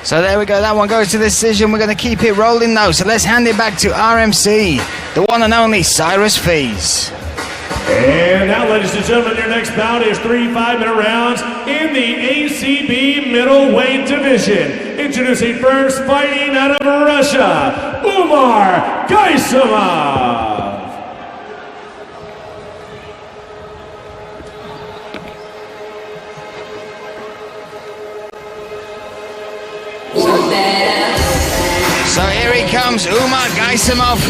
So there we go, that one goes to decision. We're going to keep it rolling though, so let's hand it back to RMC, the one and only Cyrus Fees. And now, ladies and gentlemen, your next bout is 3 5-minute rounds in the ACB middleweight division. Introducing first, fighting out of Russia, Umar Gaisumov. So here he comes, Umar Gaisumov.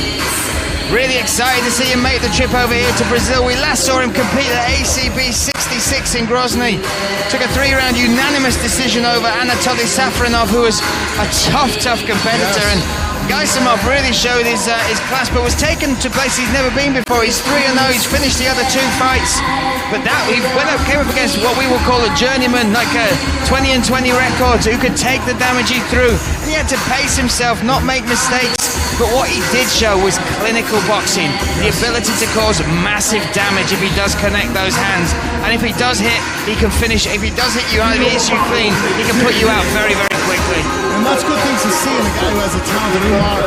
Really excited to see him make the trip over here to Brazil. We last saw him compete at ACB 66 in Grozny. Took a 3-round unanimous decision over Anatoly Safronov, who was a tough competitor. And Gaisumov really showed his class, but was taken to places he's never been before. He's 3-0, he's finished the other 2 fights. But he came up against what we will call a journeyman, like a 20-20 record, who could take the damage he threw. And he had to pace himself, not make mistakes. But what he did show was clinical boxing, the ability to cause massive damage if he does connect those hands. And if he does hit, he can finish. If he does hit you out, if he hits you clean, he can put you out very quickly. And that's good things to see in a guy who has a talent that Umar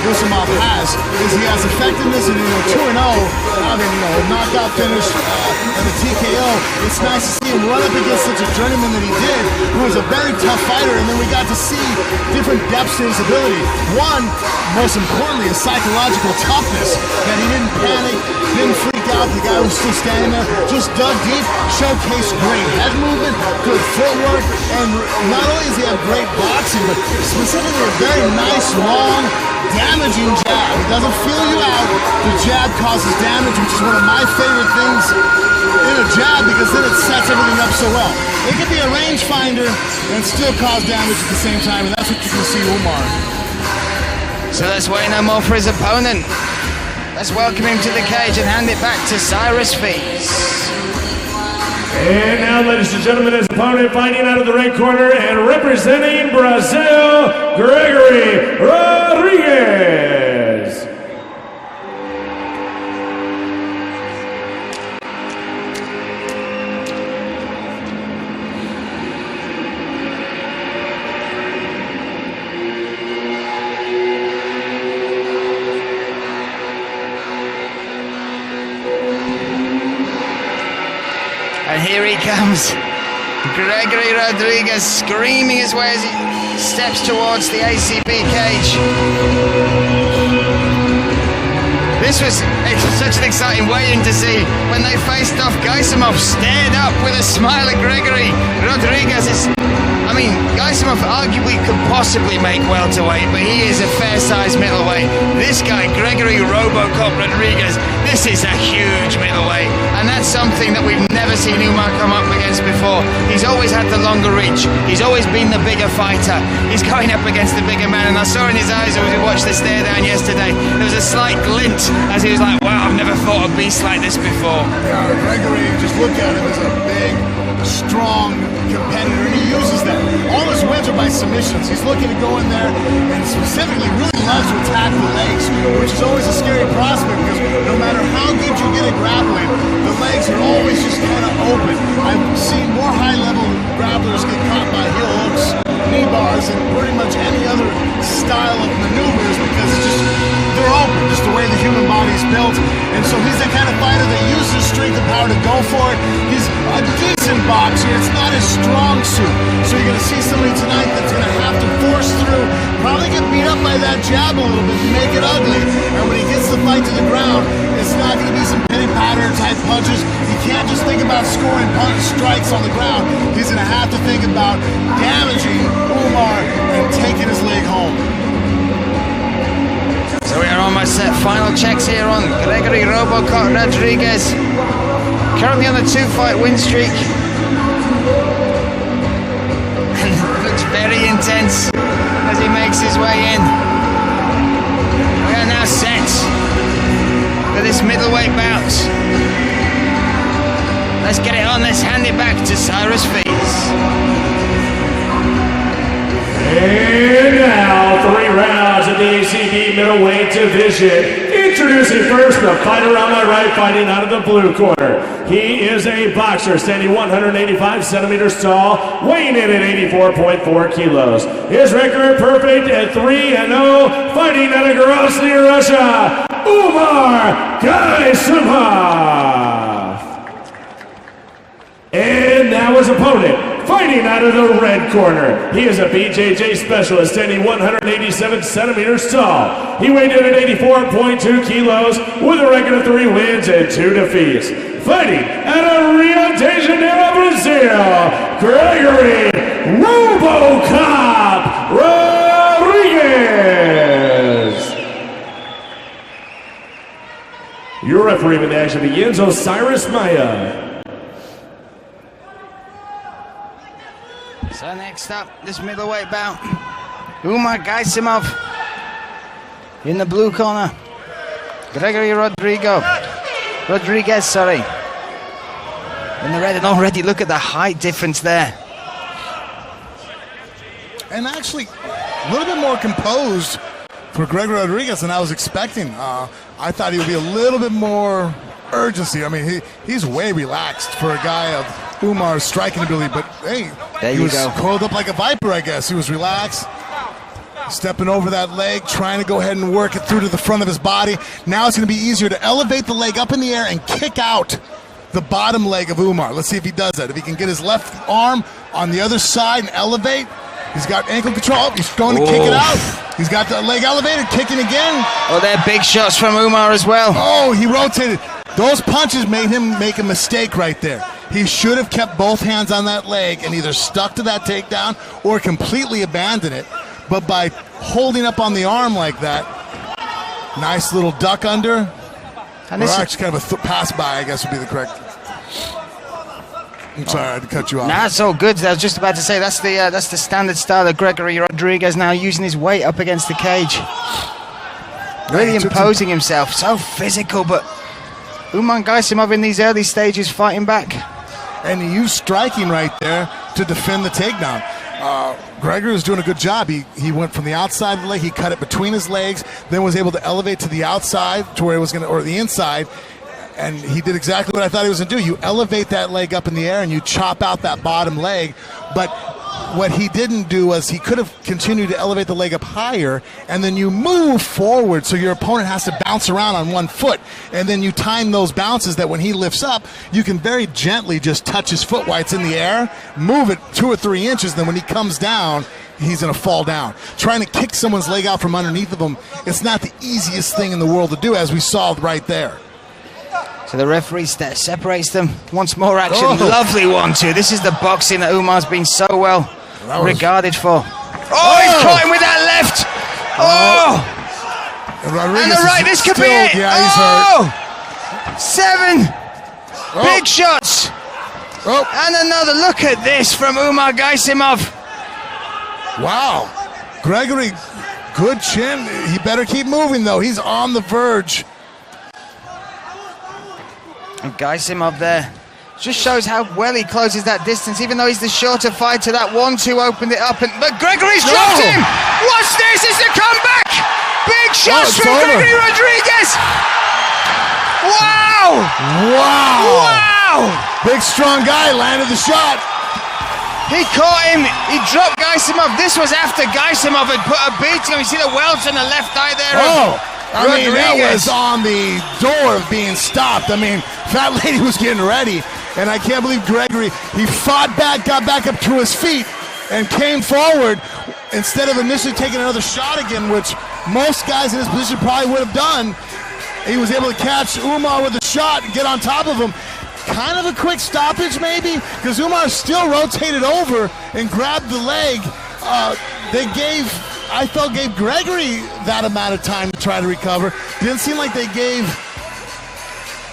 Gaisumov has, is he has effectiveness and 2-0, having knockout finish and the TKO. It's nice to see him run up against such a journeyman that he did, who was a very tough fighter, and then we got to see different depths to his ability. One, most importantly, is psychological toughness, that he didn't panic, didn't freak out. The guy was still standing there, just dug deep, showcased great head movement, good footwork, and not only does he have great boxing, but specifically a very nice, long, damaging jab. It doesn't feel you out. The jab causes damage, which is one of my favorite things in a jab, because then it sets everything up so well. It can be a rangefinder and still cause damage at the same time, and that's what you can see Umar. So let's wait no more for his opponent. Let's welcome him to the cage and hand it back to Cyrus Fees. And now, ladies and gentlemen, his opponent fighting out of the red corner and representing Brazil, Gregory Rodrigues. And here he comes, Gregory Rodrigues, screaming his way as he steps towards the ACB cage. This was such an exciting weigh-in to see. When they faced off, Gaisumov stared up with a smile at Gregory Rodrigues. Gaisumov arguably could possibly make welterweight, but he is a fair-sized middleweight. This guy, Gregory Robocop Rodrigues, this is a huge middleweight, and that's something that we've never seen Umar come up against before. He's always had the longer reach. He's always been the bigger fighter. He's going up against the bigger man, and I saw in his eyes as we watched the stare down yesterday, there was a slight glint as he was like, wow, I've never fought a beast like this before. Gregory, just look at him as a big, strong competitor, and he uses that. All his wins are by submissions. He's looking to go in there and specifically really loves to attack the legs, which is always a scary prospect, because no matter how good you get at grappling, the legs are always just kind of open. I've seen more high-level grapplers get caught by heel hooks, knee bars, and pretty much any other style of maneuvers, because it's just, they're open, just the way the human body is built. And so he's the kind of fighter that uses strength and power to go for it. He's a decent boxer. It's not his strong suit. So you're going to see somebody tonight that's going to have to force through, probably get beat up by that jab a little bit to make it ugly. And when he gets the fight to the ground, it's not going to be some penny pattern type punches. He can't just think about scoring punch strikes on the ground. He's going to have to think about damaging Umar and taking his leg home. So we are almost set. Final checks here on Gregory Robocop Rodrigues. Currently on a 2-fight win streak. Looks very intense as he makes his way in. We are now set for this middleweight bout. Let's get it on. Let's hand it back to Cyrus Fees. And now, 3 rounds in the ACB middleweight division. Introducing first the fighter on my right, fighting out of the blue corner. He is a boxer standing 185 centimeters tall, weighing in at 84.4 kilos. His record perfect at 3-0, fighting out of Grozny, Russia, Umar Gaisumov. And now his opponent, fighting out of the red corner. He is a BJJ specialist, standing 187 centimeters tall. He weighed in at 84.2 kilos with a record of 3 wins and 2 defeats. Fighting out of Rio de Janeiro, Brazil, Gregory RoboCop Rodrigues. Your referee when the action begins, Osiris Maya. So next up, this middleweight bout, Umar Gaisumov in the blue corner, Gregory Rodrigues, in the red. And already look at the height difference there. And actually, a little bit more composed for Gregory Rodrigues than I was expecting. I thought he would be a little bit more urgency. I mean, he's way relaxed for a guy of Umar's striking ability, but hey, he was coiled up like a viper, I guess. He was relaxed, stepping over that leg, trying to go ahead and work it through to the front of his body. Now it's going to be easier to elevate the leg up in the air and kick out the bottom leg of Umar. Let's see if he does that. If he can get his left arm on the other side and elevate. He's got ankle control. He's going to kick it out. He's got the leg elevated, kicking again. Oh, they're big shots from Umar as well. Oh, he rotated. Those punches made him make a mistake right there. He should have kept both hands on that leg and either stuck to that takedown or completely abandoned it. But by holding up on the arm like that, nice little duck under, and or actually kind of a pass by, I guess would be the correct. I'm sorry, I had to cut you off. Nah, it's all good. I was just about to say that's the standard style of Gregory Rodrigues, now using his weight up against the cage. Really imposing himself. So physical, but Umar Gaisumov in these early stages fighting back. And he used striking right there to defend the takedown. Gregory was doing a good job. He went from the outside of the leg, he cut it between his legs, then was able to elevate to the outside to where it was going to, or the inside. And he did exactly what I thought he was going to do. You elevate that leg up in the air and you chop out that bottom leg. But what he didn't do was he could have continued to elevate the leg up higher, and then you move forward so your opponent has to bounce around on one foot. And then you time those bounces that when he lifts up, you can very gently just touch his foot while it's in the air, move it 2 or 3 inches, then when he comes down, he's going to fall down. Trying to kick someone's leg out from underneath of him, it's not the easiest thing in the world to do, as we saw right there. So the referee separates them. Once more action. Lovely 1-2. This is the boxing that Umar's been so well regarded for. Oh, he's caught him with that left. And the right, this could be it. Yeah, he's hurt. 7 big shots. And another. Look at this from Umar Gaisumov. Wow. Gregory, good chin. He better keep moving, though. He's on the verge. And Gaisumov there just shows how well he closes that distance, even though he's the shorter fighter. That 1-2 opened it up, but Gregory's dropped him. What's this? It's a comeback. Big shots from Gregory Rodrigues. Wow. Big strong guy landed the shot. He caught him. He dropped Gaisumov. This was after Gaisumov had put a beating on. You see the welts on the left eye there. I mean, that was on the door of being stopped. I mean, that lady was getting ready, and I can't believe Gregory, he fought back, got back up to his feet, and came forward instead of initially taking another shot again, which most guys in his position probably would have done. He was able to catch Umar with a shot and get on top of him. Kind of a quick stoppage, maybe, because Umar still rotated over and grabbed the leg. I felt gave Gregory that amount of time to try to recover. Didn't seem like they gave.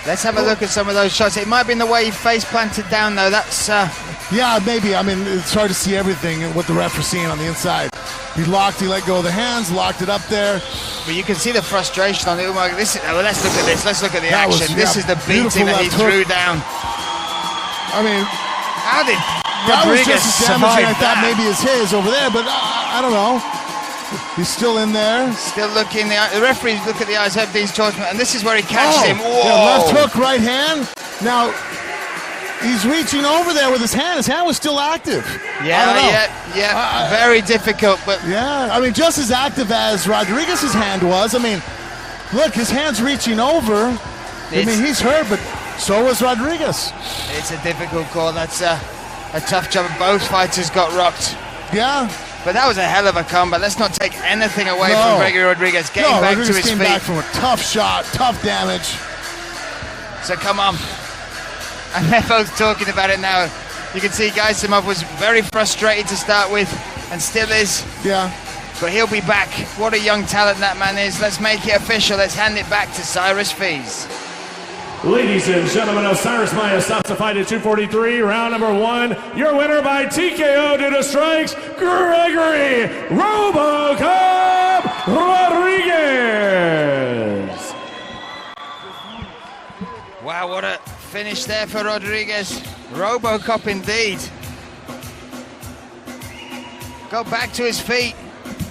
Let's have a look at some of those shots. It might have been the way he face planted down, though. That's yeah, maybe. I mean, it's hard to see everything what the ref was seeing on the inside. He let go of the hands, locked it up there. But you can see the frustration on Umar. Let's look at this. Let's look at the action. This is the beating that he threw down. I mean, how did that was Rodrigues just as damaging, I thought, that? maybe as his over there, but I don't know. He's still in there. Still looking. The referees look at the eyes of Dean's tournament, and this is where he catches him. Whoa! Yeah, left hook, right hand. Now, he's reaching over there with his hand. His hand was still active. Yeah. Very difficult, but yeah. I mean, just as active as Rodrigues' hand was. I mean, look, his hand's reaching over. I mean, he's hurt, but so was Rodrigues. It's a difficult call. That's a tough job. Both fighters got rocked. Yeah. But that was a hell of a combat. Let's not take anything away from Gregory Rodrigues. Getting back Rodrigues to his came feet. back from a tough shot, tough damage. So come on. And they're both talking about it now. You can see Gaisumov was very frustrated to start with, and still is. Yeah. But he'll be back. What a young talent that man is. Let's make it official. Let's hand it back to Cyrus Fees. Ladies and gentlemen, Osiris Maya stops the fight at 243, round number 1. Your winner by TKO due to strikes, Gregory RoboCop Rodrigues. Wow, what a finish there for Rodrigues. RoboCop indeed. Got back to his feet,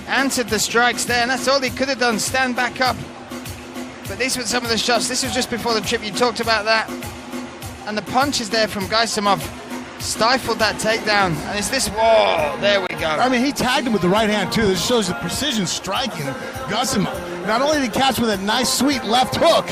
answered the strikes there, and that's all he could have done, stand back up. But these were some of the shots. This was just before the trip. You talked about that. And the punches there from Gaisumov stifled that takedown. And it's this, whoa, there we go. I mean, he tagged him with the right hand, too. This shows the precision striking Gaisumov. Not only did he catch with a nice, sweet left hook,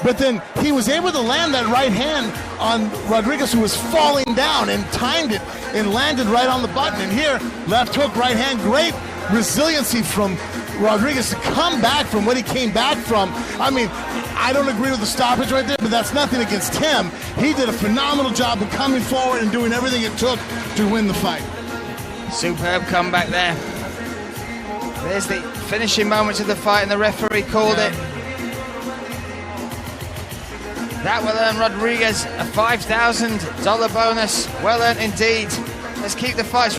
but then he was able to land that right hand on Rodrigues, who was falling down, and timed it and landed right on the button. And here, left hook, right hand, great resiliency from Rodrigues to come back from what he came back from. I mean, I don't agree with the stoppage right there, but that's nothing against him. He did a phenomenal job of coming forward and doing everything it took to win the fight. Superb comeback there. There's the finishing moments of the fight, and the referee called it. That will earn Rodrigues a $5,000 bonus. Well earned indeed. Let's keep the fights.